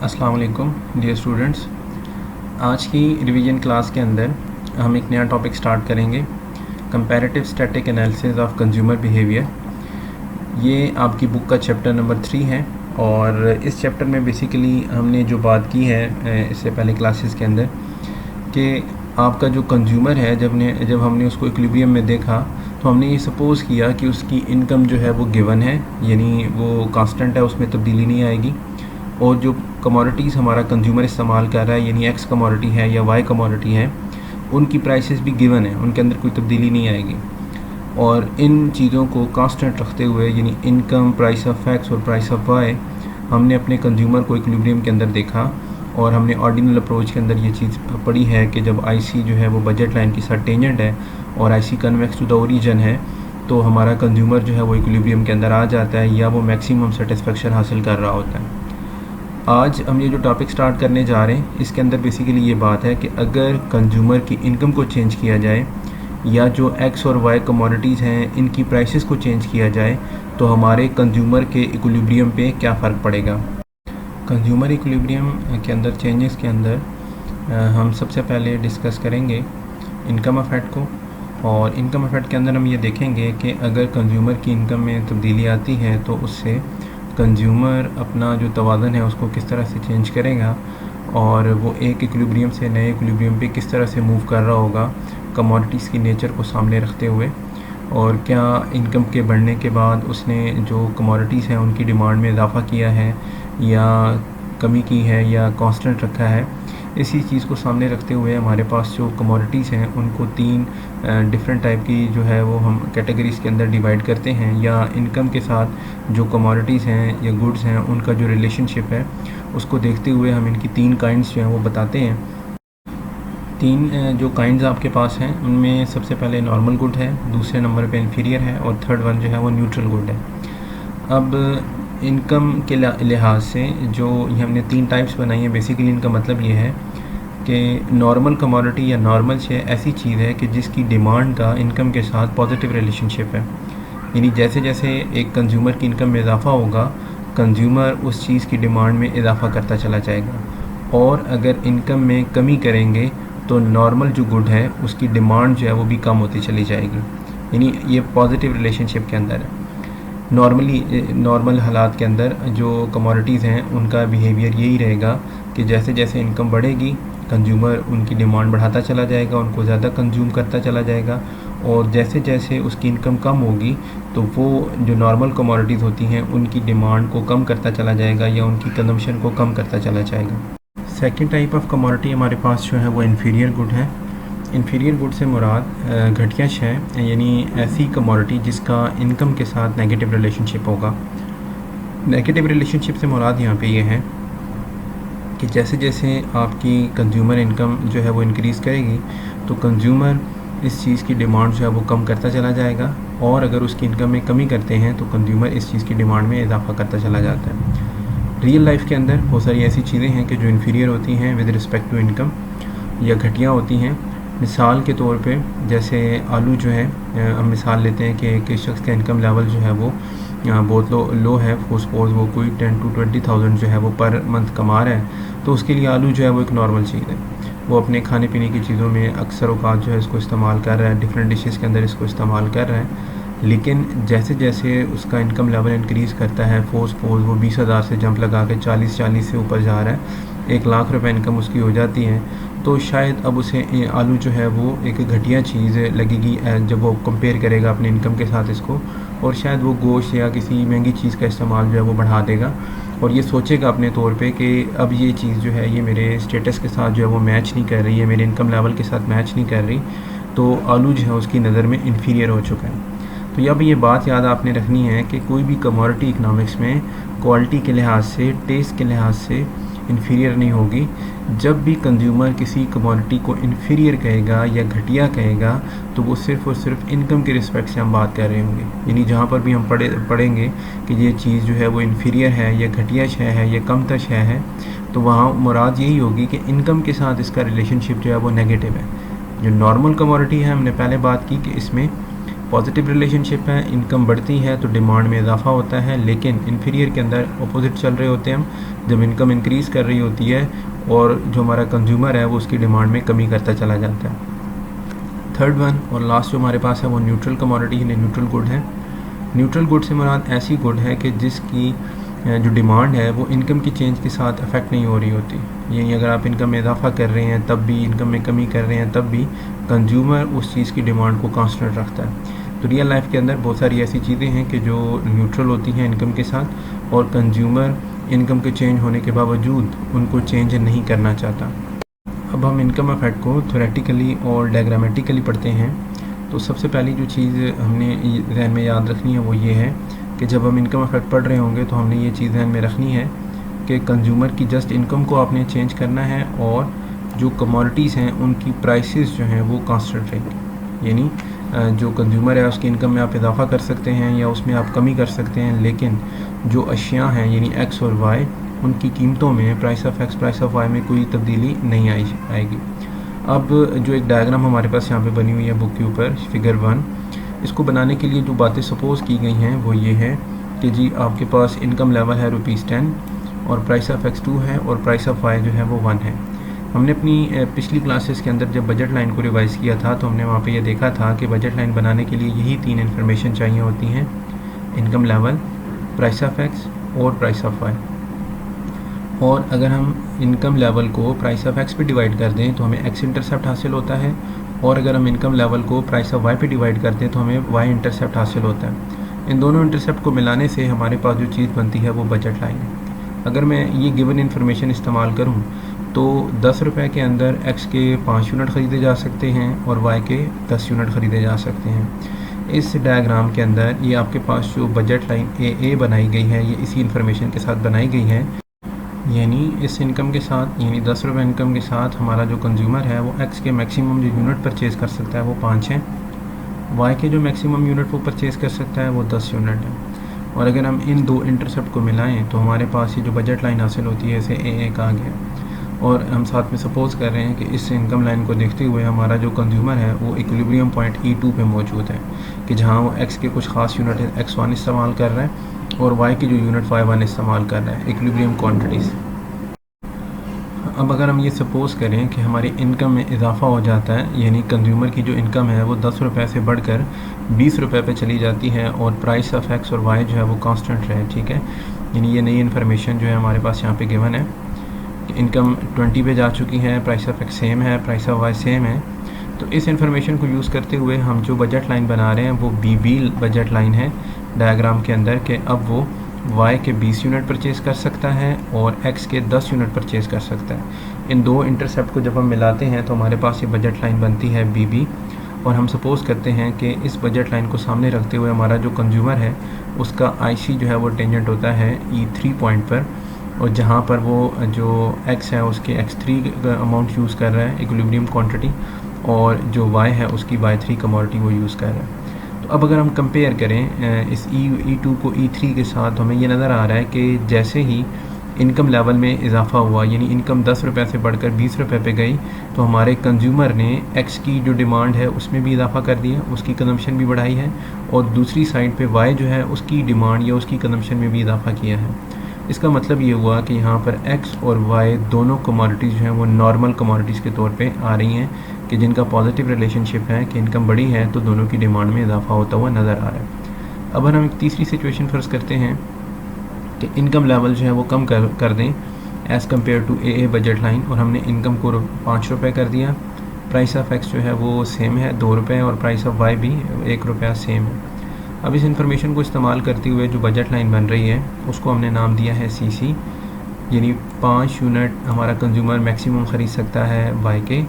अस्सलाम वालेकुम dear students. आज की रिवीजन क्लास के अंदर हम एक नया टॉपिक स्टार्ट करेंगे, comparative static analysis of consumer behaviour. ये आपकी बुक का चैप्टर नंबर 3 है और इस चैप्टर में बेसिकली हमने जो बात की है इससे पहले क्लासेस के अंदर कि आपका जो कंज्यूमर है जब हमने उसको इक्विलिब्रियम में देखा तो हमने ये सपोज़ किया कि उसकी इनकम जो है वो गिवन है, यानी वो कांस्टेंट है, उसमें तब्दीली नहीं आएगी। और जो कमोडिटीज़ हमारा कंज्यूमर इस्तेमाल कर रहा है, यानी एक्स कमोडिटी है या वाई कमोडिटी है, उनकी प्राइसेस भी गिवन है, उनके अंदर कोई तब्दीली नहीं आएगी। और इन चीज़ों को कांस्टेंट रखते हुए, यानी इनकम, प्राइस ऑफ एक्स और प्राइस ऑफ वाई, हमने अपने कंज्यूमर को इक्विलिब्रियम के अंदर देखा। और हमने ऑर्डिनल अप्रोच के अंदर ये चीज़ पढ़ी है कि जब आईसी जो है वो बजट लाइन के साथ टेंजेंट है और IC convex to the origin है, तो हमारा कंज्यूमर जो है वो इक्विलिब्रियम के अंदर आ जाता है या वो मैक्सिमम सेटिस्फेक्शन हासिल कर रहा होता है। आज हम ये जो टॉपिक स्टार्ट करने जा रहे हैं इसके अंदर बेसिकली ये बात है कि अगर कंज्यूमर की इनकम को चेंज किया जाए या जो एक्स और वाई कमोडिटीज़ हैं इनकी प्राइसेस को चेंज किया जाए तो हमारे कंज्यूमर के इक्विलिब्रियम पे क्या फ़र्क पड़ेगा। कंज्यूमर इक्विलिब्रियम के अंदर चेंजेस के अंदर हम सबसे पहले डिस्कस करेंगे इनकम इफ़ेक्ट को। और इनकम इफ़ेक्ट के अंदर हम ये देखेंगे कि अगर कंज्यूमर की इनकम में तब्दीली आती है तो उससे कंज्यूमर अपना जो तवाज़न है उसको किस तरह से चेंज करेगा और वो एक इक्विलिब्रियम से नए इक्विलिब्रियम पे किस तरह से मूव कर रहा होगा कमोडिटीज़ की नेचर को सामने रखते हुए। और क्या इनकम के बढ़ने के बाद उसने जो कमोडिटीज़ हैं उनकी डिमांड में इजाफ़ा किया है या कमी की है या कांस्टेंट रखा है। इसी चीज़ को सामने रखते हुए हमारे पास जो कमोडिटीज़ हैं उनको 3 डिफरेंट टाइप की जो है वो हम कैटेगरीज़ के अंदर डिवाइड करते हैं, या इनकम के साथ जो कमोडिटीज़ हैं या गुड्स हैं उनका जो रिलेशनशिप है उसको देखते हुए हम इनकी 3 काइंड्स जो हैं वो बताते हैं। 3 जो काइंड्स आपके पास हैं उनमें सबसे पहले नॉर्मल गुड है, दूसरे नंबर पे इन्फीरियर है और थर्ड वन जो है वो न्यूट्रल गुड है। अब इनकम के लिहाज से जो ये हमने 3 टाइप्स बनाई हैं, बेसिकली इनका मतलब ये है कि नॉर्मल कमोडिटी या नॉर्मल शे ऐसी चीज़ है कि जिसकी डिमांड का इनकम के साथ पॉजिटिव रिलेशनशिप है, यानी जैसे जैसे एक कंज्यूमर की इनकम में इजाफ़ा होगा कंज्यूमर उस चीज़ की डिमांड में इजाफ़ा करता चला जाएगा। और अगर इनकम में कमी करेंगे तो नॉर्मल जो गुड है उसकी डिमांड जो है वो भी कम होती चली जाएगी, यानी ये पॉजिटिव रिलेशनशिप के अंदर है। नॉर्मल हालात के अंदर जो कमोडिटीज़ हैं उनका बिहेवियर यही रहेगा कि जैसे जैसे इनकम बढ़ेगी कंज्यूमर उनकी डिमांड बढ़ाता चला जाएगा, उनको ज़्यादा कंज्यूम करता चला जाएगा। और जैसे जैसे उसकी इनकम कम होगी तो वो जो नॉर्मल कमोडिटीज़ होती हैं उनकी डिमांड को कम करता चला जाएगा या उनकी कंजम्पशन को कम करता चला जाएगा। सेकंड टाइप ऑफ कमोडिटी हमारे पास जो है वो इन्फीरियर गुड है। इन्फीरियर गुड से मुराद घटिया शय, यानी ऐसी कमोडिटी जिसका इनकम के साथ नेगेटिव रिलेशनशिप होगा। नेगेटिव रिलेशनशिप से मुराद यहाँ पे ये है कि जैसे जैसे आपकी कंज्यूमर इनकम जो है वो इंक्रीज़ करेगी तो कंज्यूमर इस चीज़ की डिमांड जो है वो कम करता चला जाएगा, और अगर उसकी इनकम में कमी करते हैं तो कंज्यूमर इस चीज़ की डिमांड में इजाफा करता चला जाता है। रियल लाइफ के अंदर बहुत सारी ऐसी चीज़ें हैं कि जो इन्फीरियर होती हैं विद रिस्पेक्ट टू इनकम या घटिया होती हैं। मिसाल के तौर पे जैसे आलू जो है, हम मिसाल लेते हैं कि एक शख्स का इनकम लेवल जो है वो बहुत लो है, सपोज वो कोई 10 to 20,000 जो है वो पर मंथ कमा रहा है, तो उसके लिए आलू जो है वो एक नॉर्मल चीज़ है। वो अपने खाने पीने की चीज़ों में अक्सर औकात जो है इसको इस्तेमाल कर रहा है, डिफरेंट डिशेज़ के अंदर इसको इस्तेमाल कर रहा है। लेकिन जैसे जैसे उसका इनकम लेवल इंक्रीज़ करता है, सपोज वो 20,000 से जंप लगा के 40 से ऊपर जा रहा है, 1 लाख रुपए इनकम उसकी हो जाती है, तो शायद अब उसे आलू जो है वो एक घटिया चीज़ लगेगी जब वो कंपेयर करेगा अपने इनकम के साथ इसको, और शायद वो गोश्त या किसी महंगी चीज़ का इस्तेमाल जो है वो बढ़ा देगा और ये सोचेगा अपने तौर पे कि अब ये चीज़ जो है ये मेरे स्टेटस के साथ जो है वो मैच नहीं कर रही है, मेरे इनकम लेवल के साथ मैच नहीं कर रही, तो आलू जो है उसकी नज़र में इन्फीरियर हो चुका है। तो अब ये बात याद आपने रखनी है कि कोई भी कमोडिटी इकनॉमिक्स में क्वालिटी के लिहाज से, टेस्ट के लिहाज से इन्फीरियर नहीं होगी। जब भी कंज्यूमर किसी कमोडिटी को इन्फीरियर कहेगा या घटिया कहेगा तो वो सिर्फ़ और सिर्फ इनकम के रिस्पेक्ट से हम बात कर रहे होंगे, यानी जहाँ पर भी हम पढ़ेंगे कि ये चीज़ जो है वो इन्फीरियर है या घटिया शय है या कमतर शय है, तो वहाँ मुराद यही होगी कि इनकम के साथ इसका रिलेशनशिप जो है वो नेगेटिव है। जो नॉर्मल कमोडिटी है हमने पहले बात की कि इसमें पॉजिटिव रिलेशनशिप है, इनकम बढ़ती है तो डिमांड में इजाफा होता है, लेकिन इन्फीरियर के अंदर अपोजिट चल रहे होते हैं हम, जब इनकम इंक्रीज़ कर रही होती है और जो हमारा कंज्यूमर है वो उसकी डिमांड में कमी करता चला जाता है। थर्ड वन और लास्ट जो हमारे पास है वो न्यूट्रल कमोडिटी यानी न्यूट्रल गुड है। न्यूट्रल गुड से मुराद ऐसी गुड है कि जिसकी जो डिमांड है वो इनकम की चेंज के साथ अफेक्ट नहीं हो रही होती, यानी अगर आप इनकम में इजाफा कर रहे हैं तब भी, इनकम में कमी कर रहे हैं तब भी कंज्यूमर उस चीज़ की डिमांड को कांस्टेंट रखता है। तो रियल लाइफ के अंदर बहुत सारी ऐसी चीज़ें हैं कि जो न्यूट्रल होती हैं इनकम के साथ, और कंज्यूमर इनकम के चेंज होने के बावजूद उनको चेंज नहीं करना चाहता। अब हम इनकम इफेक्ट को थ्योरेटिकली और डायग्रामेटिकली पढ़ते हैं। तो सबसे पहली जो चीज़ हमने ज़हन में याद रखनी है वो ये है कि जब हम इनकम इफेक्ट पढ़ रहे होंगे तो हमने ये चीज़ ध्यान में रखनी है कि कंज्यूमर की जस्ट इनकम को आपने चेंज करना है और जो कमोडिटीज़ हैं उनकी प्राइसेस जो हैं वो कांस्टेंट रहेंगी। यानी जो कंज्यूमर है उसकी इनकम में आप इजाफा कर सकते हैं या उसमें आप कमी कर सकते हैं, लेकिन जो अशिया हैं यानी एक्स और वाई, उनकी कीमतों में price of X price of Y में कोई तब्दीली नहीं आएगी। अब जो एक डायग्राम हमारे पास यहाँ पे बनी हुई है बुक के ऊपर, फिगर 1, इसको बनाने के लिए जो बातें सपोज़ की गई हैं वो ये है कि जी आपके पास इनकम लेवल है ₹10 और प्राइस ऑफ एक्स 2 है और प्राइस ऑफ वाई जो है वो 1 है। हमने अपनी पिछली क्लासेस के अंदर जब बजट लाइन को रिवाइज़ किया था तो हमने वहाँ पे ये देखा था कि बजट लाइन बनाने के लिए यही 3 इन्फॉर्मेशन चाहिए होती हैं, income level, price of x और प्राइस ऑफ वाई। और अगर हम इनकम लेवल को प्राइस ऑफ एक्स पे डिवाइड कर दें तो हमें एक्स इंटरसेप्ट हासिल होता है, और अगर हम इनकम लेवल को प्राइस ऑफ वाई पे डिवाइड करते हैं तो हमें वाई इंटरसेप्ट हासिल होता है। इन दोनों इंटरसेप्ट को मिलाने से हमारे पास जो चीज़ बनती है वो बजट लाइन है। अगर मैं ये गिवन इन्फॉर्मेशन इस्तेमाल करूँ तो 10 रुपये के अंदर एक्स के 5 यूनिट ख़रीदे जा सकते हैं और वाई के 10 यूनिट ख़रीदे जा सकते हैं। इस डायग्राम के अंदर ये आपके पास जो बजट लाइन ए बनाई गई है ये इसी इन्फॉर्मेशन के साथ बनाई गई है, यानी इस इनकम के साथ, यानी 10 रुपये इनकम के साथ हमारा जो कंज्यूमर है वो एक्स के मैक्सिमम जो यूनिट परचेज़ कर सकता है वो 5 हैं, वाई के जो मैक्सिमम यूनिट वो परचेज़ कर सकता है वो 10 यूनिट है। और अगर हम इन दो इंटरसेप्ट को मिलाएं तो हमारे पास ये जो बजट लाइन हासिल होती है इसे ए कहा गया। और हम साथ में सपोज़ कर रहे हैं कि इस इनकम लाइन को देखते हुए हमारा जो कंज्यूमर है वो इक्विलिब्रियम पॉइंट E2 पे मौजूद है, कि जहाँ वो एक्स के कुछ ख़ास यूनिट X1 इस्तेमाल कर रहा है और वाई की जो यूनिट Y1 इस्तेमाल कर रहा है, इक्विलिब्रियम क्वांटिटीज़। अब अगर हम ये सपोज़ करें कि हमारी इनकम में इजाफा हो जाता है, यानी कंज्यूमर की जो इनकम है वो 10 रुपये से बढ़कर 20 रुपये पे चली जाती है और प्राइस ऑफ एक्स और वाई जो है वो कांस्टेंट रहे, ठीक है, यानी ये नई इन्फॉर्मेशन जो है हमारे पास यहाँ पे गिवन है कि इनकम 20 पे जा चुकी है, प्राइस ऑफ एक्स सेम है, प्राइस ऑफ वाई सेम है। तो इस इन्फॉर्मेशन को यूज़ करते हुए हम जो बजट लाइन बना रहे हैं वो BB बजट लाइन है डायग्राम के अंदर, कि अब वो वाई के 20 यूनिट परचेज़ कर सकता है और एक्स के 10 यूनिट परचेज़ कर सकता है। इन दो इंटरसेप्ट को जब हम मिलाते हैं तो हमारे पास ये बजट लाइन बनती है BB। और हम सपोज़ करते हैं कि इस बजट लाइन को सामने रखते हुए हमारा जो कंज्यूमर है उसका IC जो है वो टेंजेंट होता है E3 पॉइंट पर, और जहाँ पर वो जो एक्स है उसके X3 अमाउंट यूज़ कर रहा है, इक्विलिब्रियम क्वांटिटी, और जो वाई है उसकी Y3 कमोडिटी वो यूज़ कर रहा है। तो अब अगर हम कंपेयर करें इस E2 को E3 के साथ, तो हमें ये नज़र आ रहा है कि जैसे ही इनकम लेवल में इजाफा हुआ, यानी इनकम 10 रुपये से बढ़कर 20 रुपये पे गई, तो हमारे कंज्यूमर ने एक्स की जो डिमांड है उसमें भी इजाफा कर दिया, उसकी कंजम्पशन भी बढ़ाई है, और दूसरी साइड पे वाई जो है उसकी डिमांड या उसकी कंजम्पशन में भी इजाफा किया है। इसका मतलब ये हुआ कि यहाँ पर एक्स और वाई दोनों कमोडिटीज़ जो हैं वो नॉर्मल कमोडिटीज़ के तौर पे आ रही हैं, कि जिनका पॉजिटिव रिलेशनशिप है कि इनकम बढ़ी है तो दोनों की डिमांड में इजाफा होता हुआ नज़र आ रहा है। अब हम एक तीसरी सिचुएशन फ़र्ज़ करते हैं कि इनकम लेवल जो है वो कम कर दें as compare to AA budget line, और हमने इनकम को 5 रुपये कर दिया, प्राइस ऑफ एक्स जो है वो सेम है 2 रुपये, और प्राइस ऑफ वाई भी 1 रुपया सेम है। अब इस इन्फॉर्मेशन को इस्तेमाल करते हुए जो बजट लाइन बन रही है उसको हमने नाम दिया है CC, यानी 5 यूनिट हमारा कंज्यूमर मैक्सिमम ख़रीद सकता है वाई के,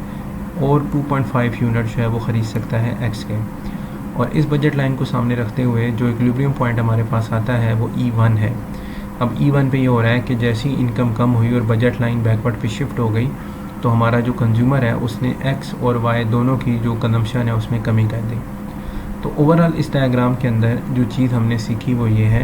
और 2.5 यूनिट जो है वो ख़रीद सकता है एक्स के। और इस बजट लाइन को सामने रखते हुए जो इक्विलिब्रियम पॉइंट हमारे पास आता है वो E1 है। अब E1 पे ये हो रहा है कि जैसी इनकम कम हुई और बजट लाइन बैकवर्ड पे शिफ्ट हो गई, तो हमारा जो कंज्यूमर है उसने एक्स और वाई दोनों की जो कंजम्पशन है उसमें कमी कर दी। तो ओवरऑल इस डायग्राम के अंदर जो चीज़ हमने सीखी वो ये है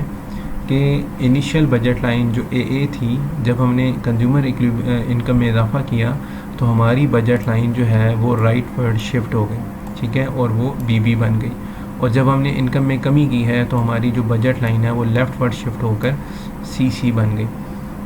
कि इनिशियल बजट लाइन जो AA थी, जब हमने कंज्यूमर इनकम में इजाफा किया तो हमारी बजट लाइन जो है वो राइट वर्ड शिफ्ट हो गई, ठीक है, और वो BB बन गई। और जब हमने इनकम में कमी की है तो हमारी जो बजट लाइन है वो लेफ़्ट वर्ड शिफ्ट होकर CC बन गई।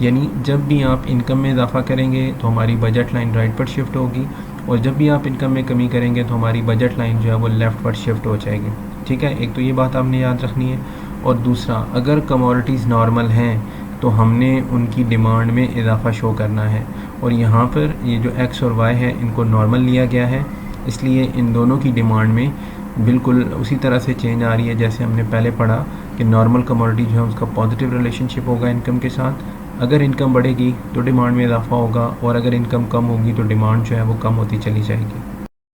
यानी जब भी आप इनकम में इजाफा करेंगे तो हमारी बजट लाइन राइट पर शिफ्ट होगी, और जब भी आप इनकम में कमी करेंगे तो हमारी बजट लाइन जो है वो लेफ़्ट पर शिफ्ट हो जाएगी। ठीक है, एक तो ये बात आपने याद रखनी है। और दूसरा, अगर कमोडिटीज़ नॉर्मल हैं तो हमने उनकी डिमांड में इजाफा शो करना है, और यहाँ पर ये जो X और Y है इनको नॉर्मल लिया गया है, इसलिए इन दोनों की डिमांड में बिल्कुल उसी तरह से चेंज आ रही है जैसे हमने पहले पढ़ा कि नॉर्मल कमोडिटी जो है उसका पॉजिटिव रिलेशनशिप होगा इनकम के साथ। अगर इनकम बढ़ेगी तो डिमांड में इजाफा होगा, और अगर इनकम कम होगी तो डिमांड जो है वो कम होती चली जाएगी।